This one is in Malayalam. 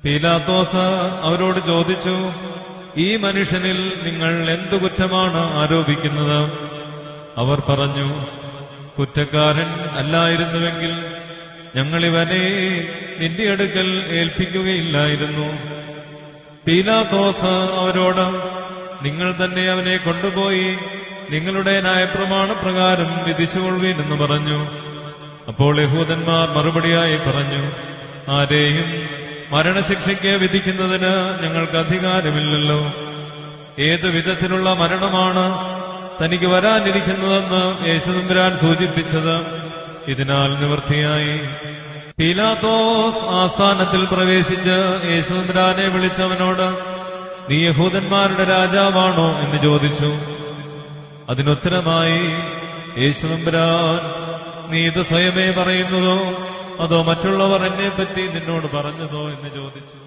പീലാത്തോസ് അവരോട് ചോദിച്ചു, ഈ മനുഷ്യനിൽ നിങ്ങൾ എന്തു കുറ്റമാണ് ആരോപിക്കുന്നത്? അവർ പറഞ്ഞു, കുറ്റക്കാരൻ അല്ലായിരുന്നുവെങ്കിൽ ഞങ്ങളിവനെ നിന്റെ അടുക്കൽ ഏൽപ്പിക്കുകയില്ലായിരുന്നു. പീലാത്തോസ് അവരോട്, നിങ്ങൾ തന്നെ അവനെ കൊണ്ടുപോയി നിങ്ങളുടെ ന്യായപ്രമാണപ്രകാരം വിധിച്ചുകൊള്ളുവീൻ എന്ന് പറഞ്ഞു. അപ്പോൾ യഹൂദന്മാർ മറുപടിയായി പറഞ്ഞു, ആരെയും മരണശിക്ഷയ്ക്ക് വിധിക്കുന്നതിന് ഞങ്ങൾക്ക് അധികാരമില്ലല്ലോ. ഏതു വിധത്തിലുള്ള മരണമാണ് തനിക്ക് വരാനിരിക്കുന്നതെന്ന് യേശുതമ്പുരാൻ സൂചിപ്പിച്ചത് ഇതിനാൽ നിവൃത്തിയായി. പീലാത്തോസ് ആസ്ഥാനത്തിൽ പ്രവേശിച്ച് യേശുതമ്പുരാനെ വിളിച്ചവനോട്, നീ യഹൂദന്മാരുടെ രാജാവാണോ എന്ന് ചോദിച്ചു. അതിനുത്തരമായി യേശുതമ്പുരാൻ, നീ ഇത് സ്വയമേ പറയുന്നതോ അതോ മറ്റുള്ളവർ എന്നെപ്പറ്റി നിന്നോട് പറഞ്ഞതോ എന്ന് ചോദിച്ചു.